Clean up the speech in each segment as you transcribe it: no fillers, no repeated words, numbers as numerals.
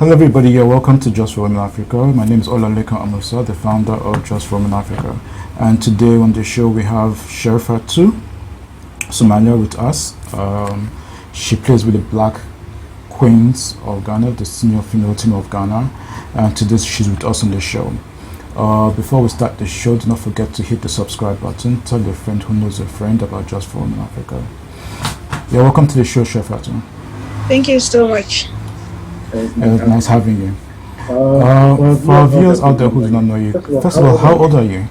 Hello, everybody. You're welcome to Just for Women Africa. My name is Olalekan Amusa, the founder of Just for Women Africa. And today on the show, we have Sherifatu Somalia with us. She plays with the Black Queens of Ghana, the senior female team of Ghana. And today, she's with us on the show. Before we start the show, do not forget to hit the subscribe button. Tell your friend who knows a friend about Just for Women Africa. You're welcome to the show, Sherifatu. Thank you so much. Nice having you. For our viewers out there who do not know you, first of all, how old are you?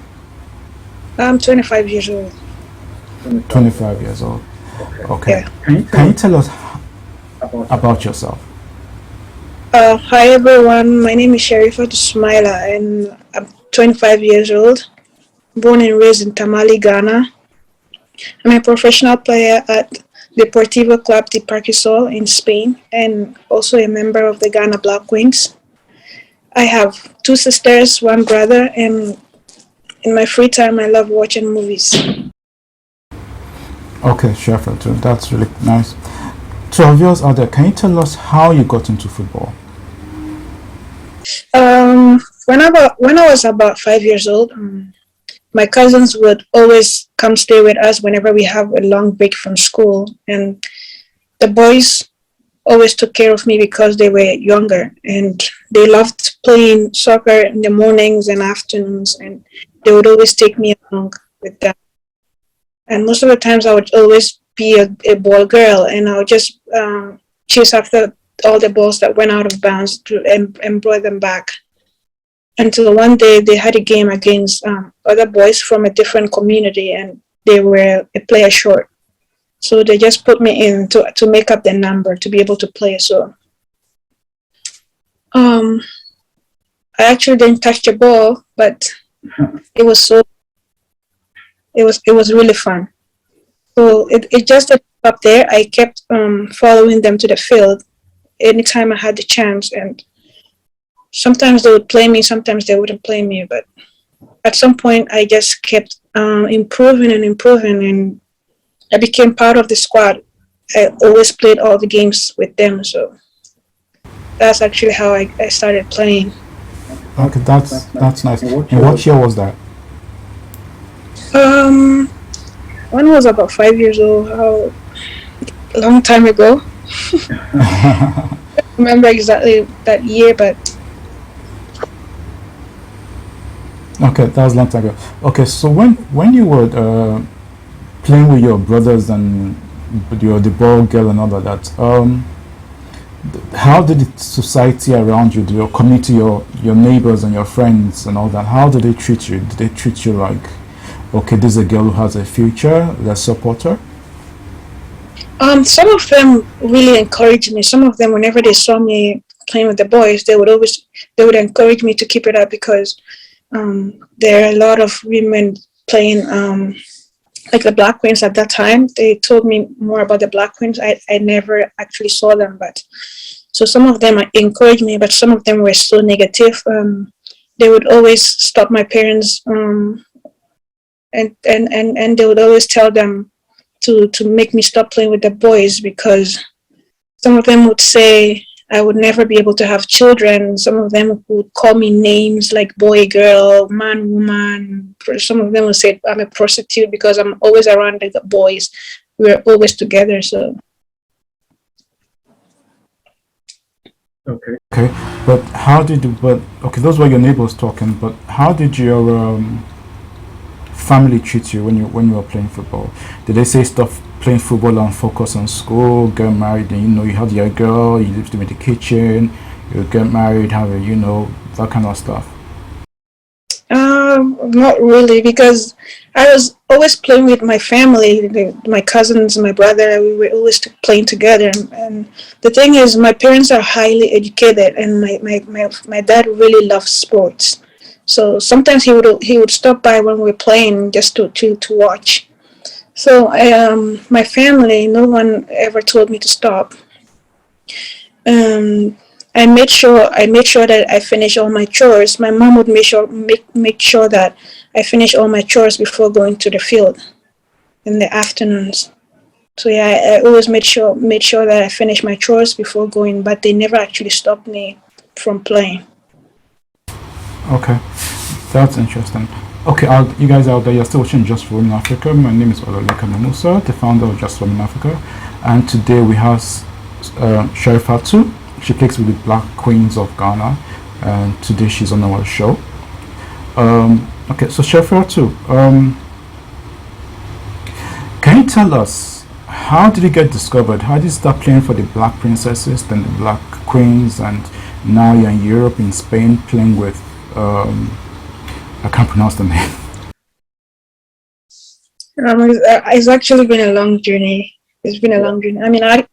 I'm 25 years old. 25 years old. Okay. Yeah. Can you tell us about yourself? Hi everyone, my name is Sherifatu Somalia and I'm 25 years old, born and raised in Tamale, Ghana. I'm a professional player at Deportivo Club de Parquesol in Spain and also a member of the Ghana Black Queens. I have 2 sisters, 1 brother, and in my free time I love watching movies. Okay, Sherifatu, that's really nice. To our viewers out there, can you tell us how you got into football? When I was about 5 years old, my cousins would always come stay with us whenever we have a long break from school, and the boys always took care of me because they were younger and they loved playing soccer in the mornings and afternoons, and they would always take me along with them. And most of the times I would always be a ball girl, and I would just chase after all the balls that went out of bounds and brought them back. Until one day they had a game against other boys from a different community, and they were a player short. So they just put me in to make up the number to be able to play. So I actually didn't touch the ball, but it was really fun. So it just didn't stop there. I kept following them to the field anytime I had the chance, and sometimes they would play me, sometimes they wouldn't play me, but at some point I just kept improving, and I became part of the squad. I always played all the games with them, so that's actually how I started playing. Okay, that's nice. And what year was that? When I was about 5 years old, how a long time ago. I don't remember exactly that year, but Okay, that was a long time ago. Okay, so when you were playing with your brothers and the ball girl and all of that, how did the society around you, your community, your neighbors and your friends and all that, how did they treat you? Did they treat you like, okay, this is a girl who has a future, let's support her? some of them really encouraged me. Some of them, whenever they saw me playing with the boys, they would encourage me to keep it up, because there are a lot of women playing like the Black Queens at that time. They told me more about the Black Queens. I never actually saw them, but so some of them encouraged me, but some of them were so negative. They would always stop my parents, and they would always tell them to make me stop playing with the boys, because some of them would say I would never be able to have children. Some of them would call me names like boy, girl, man, woman. Some of them would say I'm a prostitute because I'm always around the boys. We're always together. So. Okay, but okay, those were your neighbors talking, but how did your family treat you when you were playing football? Did they say stuff, playing football and focus on school, get married, and you had your girl, you lived in the kitchen, you get married, have that kind of stuff? Not really, because I was always playing with my family, my cousins, my brother. We were always playing together. And the thing is, my parents are highly educated, and my dad really loves sports. So sometimes he would stop by when we're playing just to watch. So my family, no one ever told me to stop. I made sure that I finish all my chores. My mom would make sure that I finish all my chores before going to the field in the afternoons. So yeah, I always made sure that I finish my chores before going, but they never actually stopped me from playing. Okay, that's interesting. Okay, you guys out there, you're still watching Just for Women Africa. My name is Olaleka Musa, the founder of Just for Women Africa, and today we have Sherifatu. She plays with the Black Queens of Ghana, and today she's on our show. Okay, so Sherifatu, can you tell us, how did you get discovered? How did you start playing for the Black Princesses, then the Black Queens, and now you're in Europe, in Spain, playing with I can't pronounce the name. It's actually been a long journey. It's been a long journey. I mean, I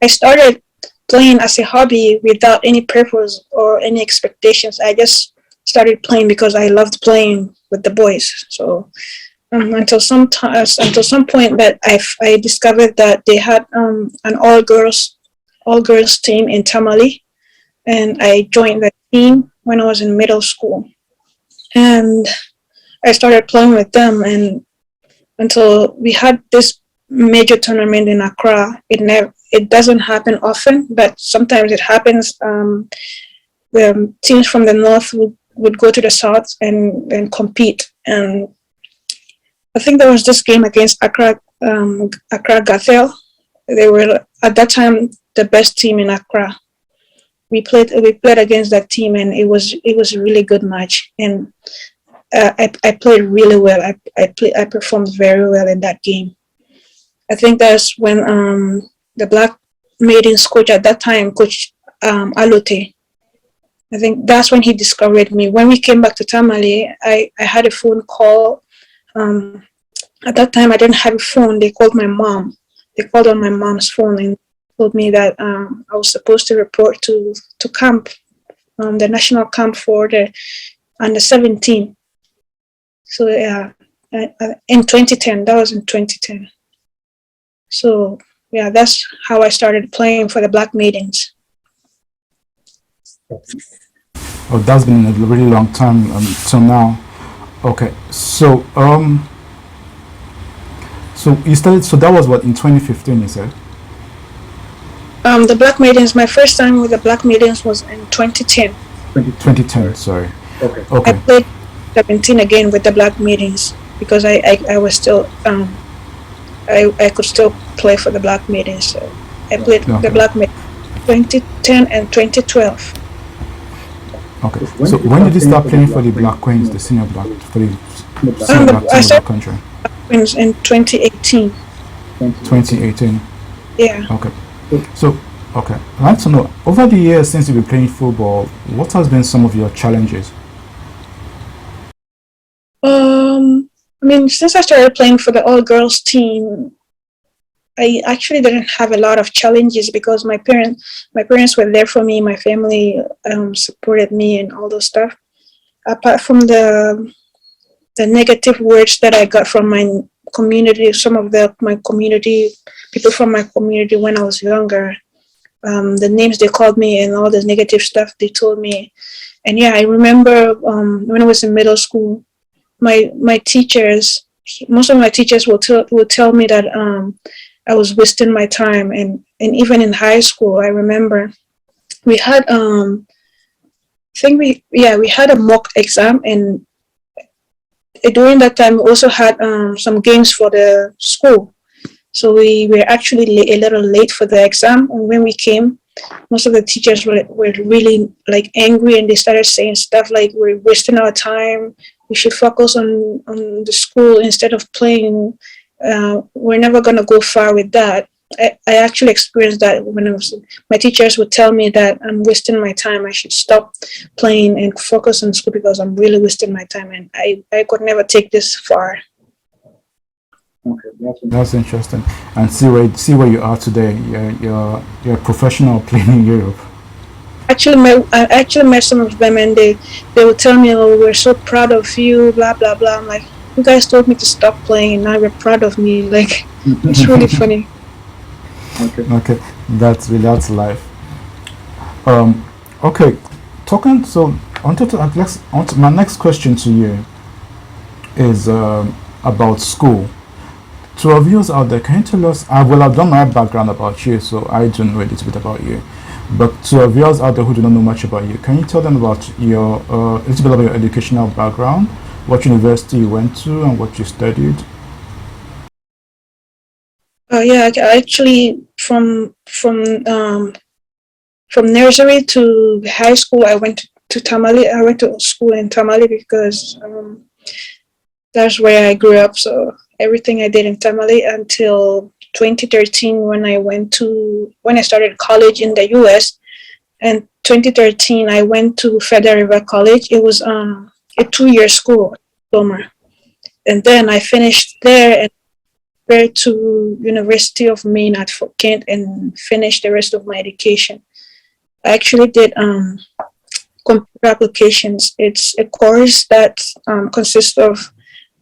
started playing as a hobby without any purpose or any expectations. I just started playing because I loved playing with the boys. So until some point that I discovered that they had an all girls team in Tamale, and I joined the team when I was in middle school. And I started playing with them, and until we had this major tournament in Accra. It doesn't happen often, but sometimes it happens. The teams from the north would go to the south and compete. And I think there was this game against Accra Gathel. They were at that time the best team in Accra. We played against that team, and it was a really good match. And I played really well. I performed very well in that game. I think that's when the Black Maidens coach at that time, Coach Alote, I think that's when he discovered me. When we came back to Tamale, I had a phone call. At that time, I didn't have a phone. They called my mom. They called on my mom's phone and told me that I was supposed to report to camp, the national camp for the under 17. So yeah, in 2010, that was in 2010. So yeah, that's how I started playing for the Black Maidens. Oh, that's been a really long time till now. Okay, so so you started. So that was what, in 2015, you said? The Black Maidens. My first time with the Black Maidens was in 2010. 2010. Sorry. Okay. Okay. I played 17 again with the Black Maidens because I was still I could still play for the Black Maidens. So I played the Black Maidens 2010 and 2012. Okay. So when did you start playing for the Black Queens, the senior Black, for the senior Black team of the country? Queens in 2018. 2018. Yeah. Okay. So, okay. I'd like to know, over the years since you've been playing football, what has been some of your challenges? I mean, since I started playing for the all-girls team, I actually didn't have a lot of challenges because my parents were there for me. My family supported me and all those stuff. Apart from the negative words that I got from my community, some of my community people from my community when I was younger, the names they called me and all the negative stuff they told me. And yeah, I remember when I was in middle school, my teachers, most of my teachers will tell me that I was wasting my time, and even in high school, I remember we had we had a mock exam, and during that time we also had some games for the school, so we were actually a little late for the exam. And when we came, most of the teachers were really like angry, and they started saying stuff like, we're wasting our time, we should focus on the school instead of playing. We're never going to go far with that. I actually experienced that when my teachers would tell me that I'm wasting my time, I should stop playing and focus on school because I'm really wasting my time, and I could never take this far. Okay, that's interesting. And see where you are today. You're a professional playing in Europe. I actually met some of them, and they would tell me, "Oh, we're so proud of you," blah blah blah. I'm like, you guys told me to stop playing, and now you're proud of me. Like, it's really funny. Okay, that's life. Okay, talking. So, my next question to you is about school. To our viewers out there, can you tell us? Well, I've done my background about you, so I do know a little bit about you. But to our viewers out there who do not know much about you, can you tell them about your a little bit about your educational background, what university you went to, and what you studied? Yeah, actually, from nursery to high school, I went to Tamale. I went to school in Tamale because that's where I grew up. So everything I did in Tamale until 2013 when I started college in the US. And 2013 I went to Feather River College. It was a 2-year school diploma, and then I finished there and went to University of Maine at Fort Kent and finished the rest of my education. I actually did computer applications. It's a course that consists of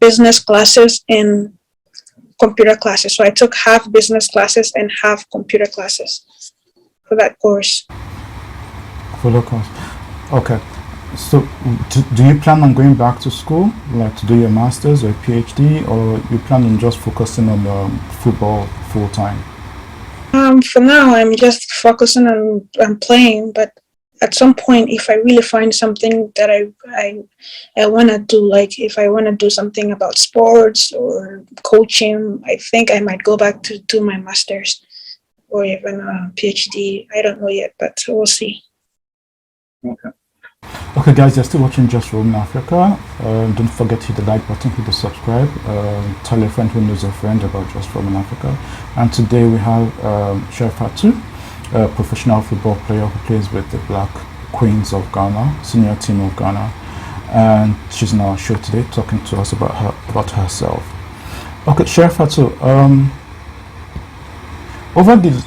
business classes and computer classes. So I took half business classes and half computer classes for that course. For the course. Okay. So, do you plan on going back to school, like to do your master's or PhD, or you plan on just focusing on football full time? For now, I'm just focusing on playing, but at some point, if I really find something that I want to do, like if I want to do something about sports or coaching, I think I might go back to do my master's or even a PhD. I don't know yet, but we'll see. Okay. Okay, guys, you're still watching Just for Women Africa. Don't forget to hit the like button, hit the subscribe. Tell a friend who knows a friend about Just for Women Africa. And today we have Sherifatu, a professional football player who plays with the Black Queens of Ghana, senior team of Ghana. And she's on our show today talking to us about herself. Okay, Sherifatu,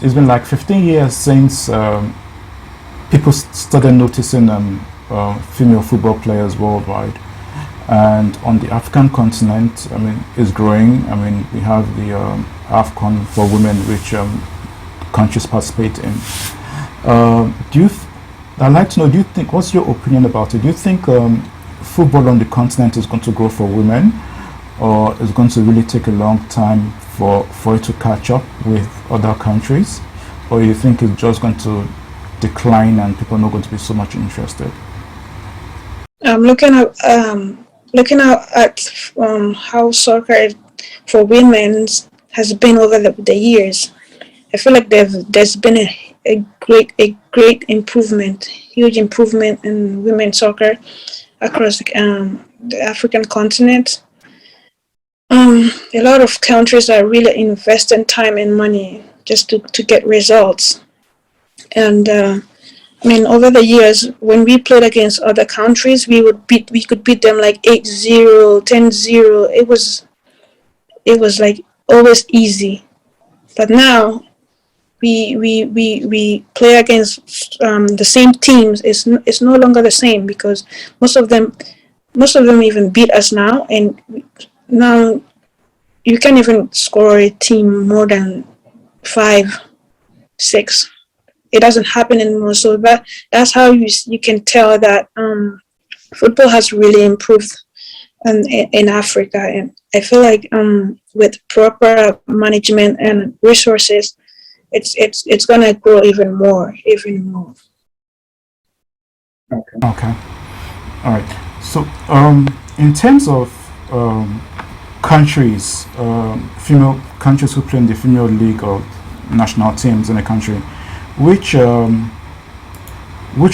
it's been like 15 years since people started noticing female football players worldwide, and on the African continent, I mean, it's growing. I mean, we have the AFCON for women, which countries participate in. I'd like to know, do you think, what's your opinion about it? Do you think football on the continent is going to grow for women, or is going to really take a long time for it to catch up with other countries, or you think it's just going to decline and people are not going to be so much interested? Looking at how soccer for women has been over the years, I feel like there's been a great improvement, huge improvement in women's soccer across the African continent. A lot of countries are really investing time and money just to get results. And I mean, over the years, when we played against other countries, we could beat them like 8-0, 10-0. It was like always easy. But now we play against the same teams. It's no longer the same because most of them even beat us now, and now you can't even score a team more than 5, 6. It doesn't happen anymore. So that's how you can tell that football has really improved in Africa. And I feel like with proper management and resources, it's gonna grow even more. Okay. All right. So in terms of countries, female countries who play in the female league or national teams in a country, which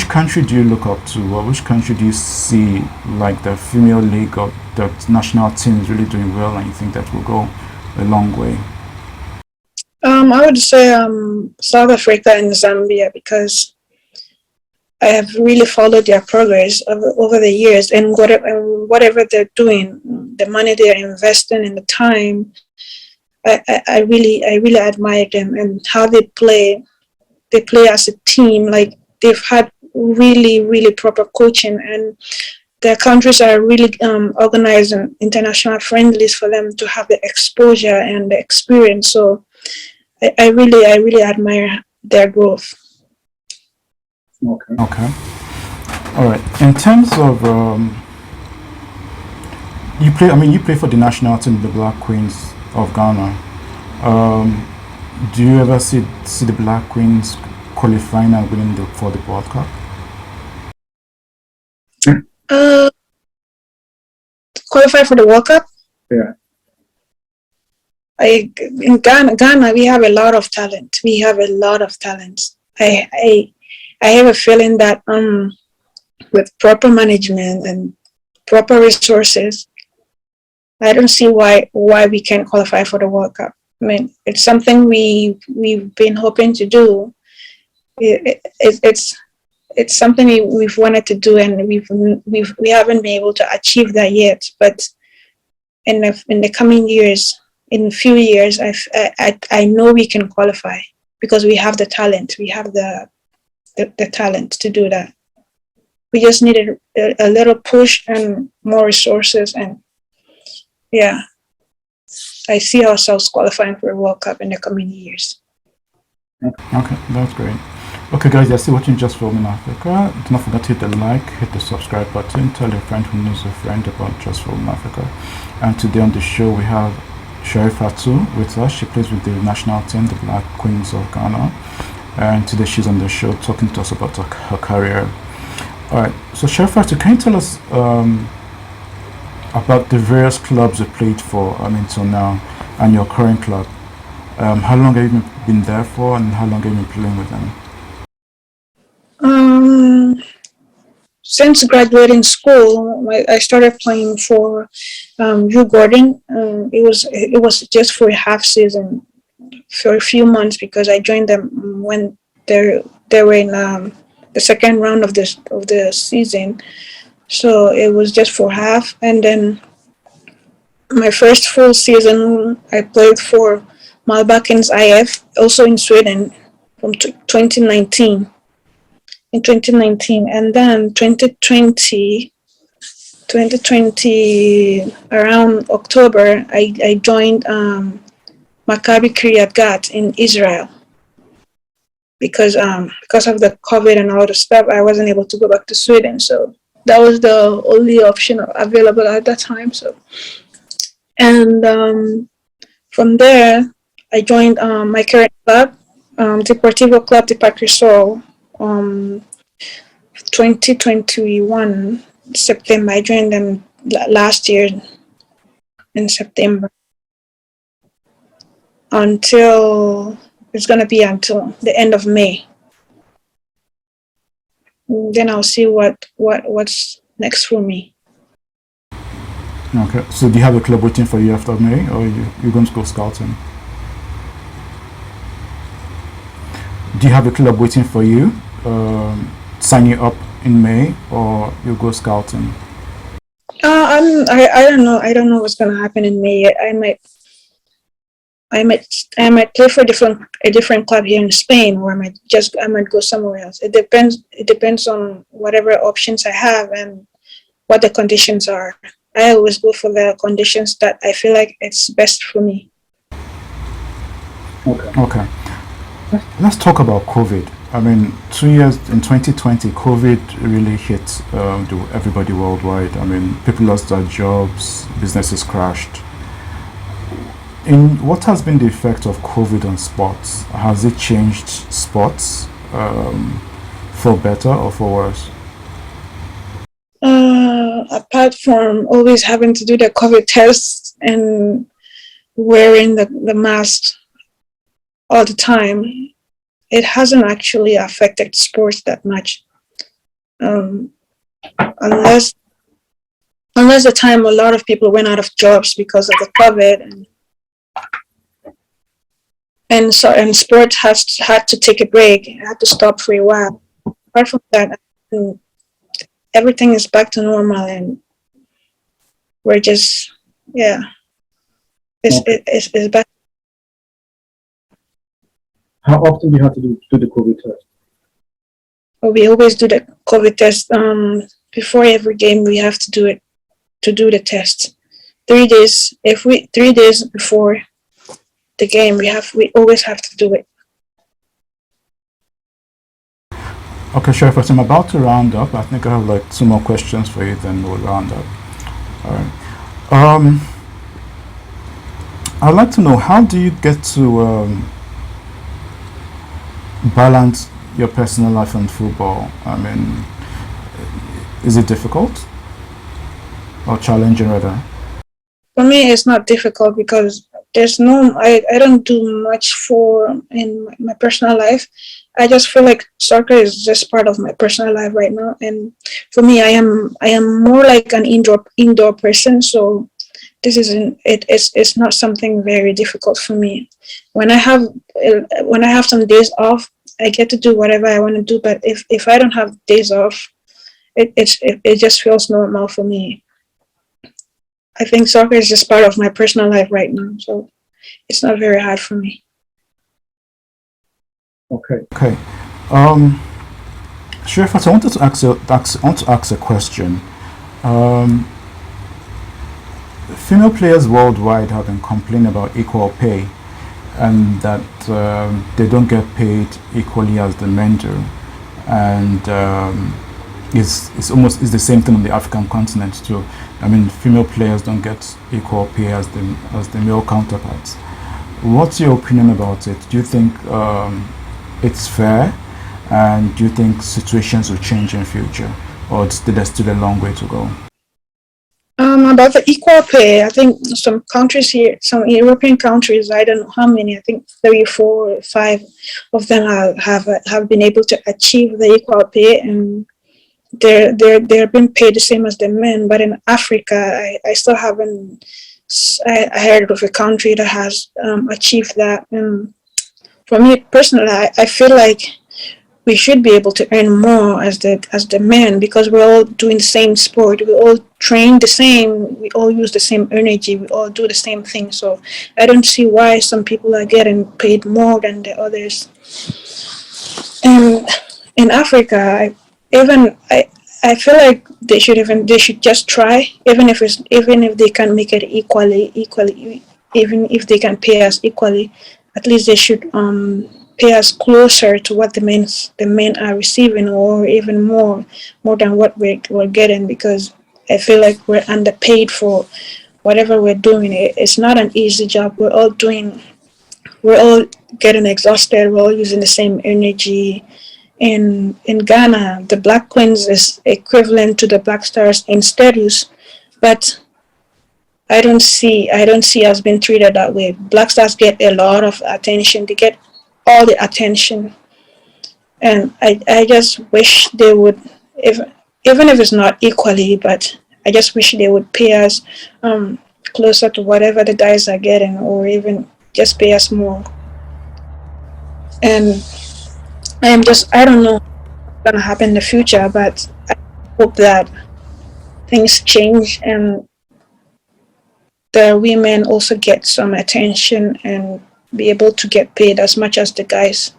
country do you look up to, or which country do you see like the female league or the national team is really doing well and you think that will go a long way? I would say South Africa and Zambia, because I have really followed their progress over the years, and whatever they're doing, the money they're investing and the time, I really admire them and how they play. They play as a team. Like, they've had really proper coaching, and their countries are really organizing international friendlies for them to have the exposure and the experience. So I really admire their growth. Okay. All right. In terms of you play for the national team, the Black Queens of Ghana. Do you ever see the Black Queens qualifying and winning for the World Cup? Uh, Qualify for the World Cup. Yeah. In Ghana, we have a lot of talent. We have a lot of talents. I have a feeling that with proper management and proper resources, I don't see why we can't qualify for the World Cup. I mean, it's something we've been hoping to do. It's something we've wanted to do, and we haven't been able to achieve that yet. But in the coming years, in a few years, I know we can qualify because we have the talent. We have the talent to do that. We just needed a little push and more resources, and yeah, I see ourselves qualifying for a World Cup in the coming years. Okay, that's great. Okay, guys, you're still watching Just for Women Africa. Do not forget to hit the like, hit the subscribe button, tell a friend who knows a friend about Just for Women Africa. And today on the show, we have Sherifatu with us. She plays with the national team, the Black Queens of Ghana. And today she's on the show talking to us about her career. All right, so Sherifatu, can you tell us about the various clubs you played for until now and your current club? How long have you been there for, and how long have you been playing with them? Since graduating school, I started playing for U Gordon. It was just for a half season, for a few months, because I joined them when they were in the second round of the season. So it was just for half, and then my first full season I played for Malbakens IF, also in Sweden, from 2019. In 2019, and then 2020 around October, I joined Maccabi Kiryat Gat in Israel, because of the COVID and all the stuff, I wasn't able to go back to Sweden, so that was the only option available at that time. So, and from there, I joined my current club, Deportivo Club de Pacrisol. 2021 September. I joined them last year in September. It's gonna be until the end of May. Then I'll see what's next for me. Okay, so do you have a club waiting for you after May, or you're going to go scouting? Do you have a club waiting for you, sign you up in May, or you go scouting? I don't know. I don't know what's gonna happen in May yet. I might play for a different club here in Spain, or I might go somewhere else. It depends on whatever options I have and what the conditions are. I always go for the conditions that I feel like it's best for me. Okay. Let's talk about COVID. 2 years in 2020, COVID really hit everybody worldwide. People lost their jobs, businesses crashed. What has been the effect of COVID on sports? Has it changed sports for better or for worse? Apart from always having to do the COVID tests and wearing the mask all the time, it hasn't actually affected sports that much. Unless the time a lot of people went out of jobs because of the COVID, and sport had to take a break. It had to stop for a while. Apart from that, everything is back to normal, and we're just it's back. How often do you have to do the COVID test? We always do the COVID test. Before every game, we have to do it, to do the test. 3 days. 3 days before the game, we always have to do it. Okay, Sheriff, I'm about to round up. I think I have like 2 more questions for you, then we'll round up. All right. I'd like to know, how do you get to balance your personal life and football? I mean, is it difficult or challenging rather? For me, it's not difficult because there's no, I don't do much for in my personal life. I just feel like soccer is just part of my personal life right now. And for me, I am more like an indoor person. So this isn't it's not something very difficult for me. When I have some days off, I get to do whatever I want to do. But if I don't have days off, it just feels normal for me. I think soccer is just part of my personal life right now, so it's not very hard for me. Okay. Okay. Um, Sherifat, I wanted to I want to ask a question. Um, Female players worldwide have been complaining about equal pay and that they don't get paid equally as the men do. And it's the same thing on the African continent too. I mean, female players don't get equal pay as the male counterparts. What's your opinion about it? Do you think it's fair, and do you think situations will change in future, or there's still a long way to go? About the equal pay, I think some countries here, some European countries, I don't know how many, I think 3, 4, 5 of them have been able to achieve the equal pay, and they're being paid the same as the men. But in Africa, I still haven't. I heard of a country that has achieved that. And for me personally, I feel like we should be able to earn more as the men, because we're all doing the same sport, we all train the same, we all use the same energy, we all do the same thing. So I don't see why some people are getting paid more than the others. And in Africa, I feel like they should just try, even if they can make it equally, even if they can pay us equally, at least they should pay us closer to what the men are receiving, or even more than what we're getting, because I feel like we're underpaid for whatever we're doing. It's not an easy job. We're all getting exhausted. We're all using the same energy. In Ghana, the Black Queens is equivalent to the Black Stars in status, but I don't see us being treated that way. Black Stars get a lot of attention. They get all the attention, and I just wish they would, if even if it's not equally, but I just wish they would pay us closer to whatever the guys are getting, or even just pay us more. And I don't know what's gonna happen in the future, but I hope that things change and the women also get some attention and be able to get paid as much as the guys.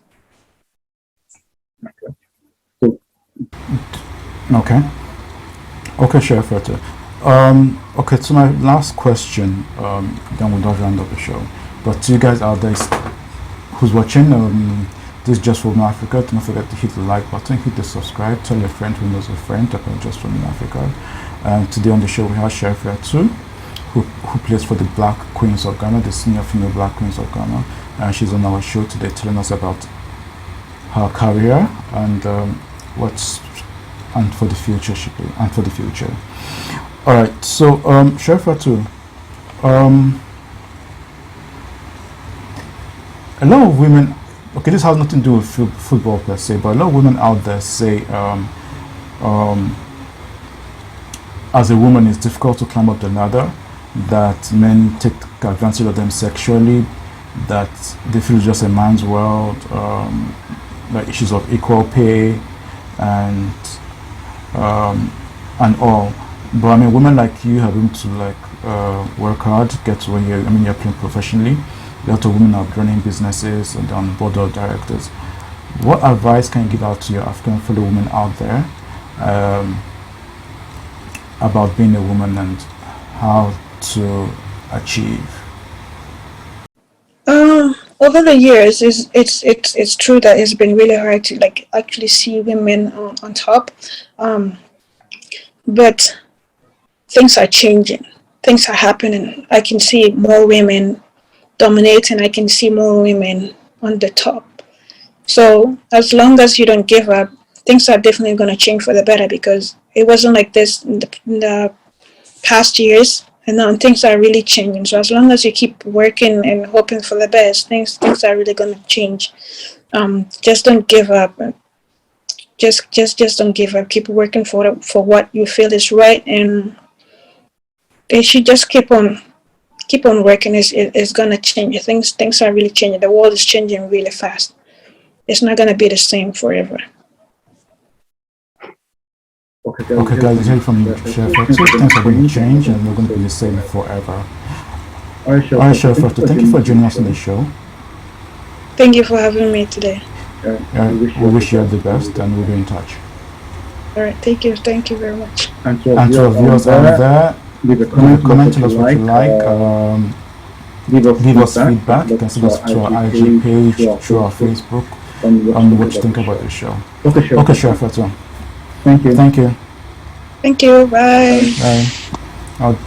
So, Okay. Okay, sure, Feta. Okay, so my last question, then we'll not round up the show. But to you guys out there who's watching, this is Just from Africa. Don't forget to hit the like button, hit the subscribe, tell your friend who knows a friend about Just from Africa. Today on the show we have Sherifat too, who plays for the Black Queens of Ghana, the senior female Black Queens of Ghana. And she's on our show today telling us about her career and what's and for the future and for the future. All right, so Sherifat too. A lot of women, okay, this has nothing to do with football per se, but a lot of women out there say as a woman it's difficult to climb up the ladder, that men take advantage of them sexually, that they feel it's just a man's world, like issues of equal pay and all. But I mean, women like you have been to work hard, get to where you're playing professionally. A lot of women are running businesses and on board of directors. What advice can you give out to your African fellow women out there about being a woman and how to achieve? Over the years, it's true that it's been really hard to actually see women on top, but things are changing. Things are happening. I can see more women dominating. I can see more women on the top. So as long as you don't give up, things are definitely going to change for the better, because it wasn't like this in the past years, and now things are really changing. So as long as you keep working and hoping for the best, things are really going to change. Just don't give up. Just don't give up. Keep working for what you feel is right, and they should just keep on working. It's gonna change. Things are really changing. The world is changing really fast. It's not gonna be the same forever. Okay, guys, hear from Chef Fatu. Things are going to change, and we're going to be the same forever. All right, Chef Fatu, thank you for joining us on the show. Thank you for having me today. We wish you all the best, and we'll be in touch. All right, thank you very much. And to And to our viewers out there, leave a leave a comment, comment, tell us what you like. Give us feedback. feedback. You can send us to our IG page, through our Facebook, on what you think about the show. Okay, Chef Fatu. Thank you. Thank you. Thank you. Bye. Bye. I'll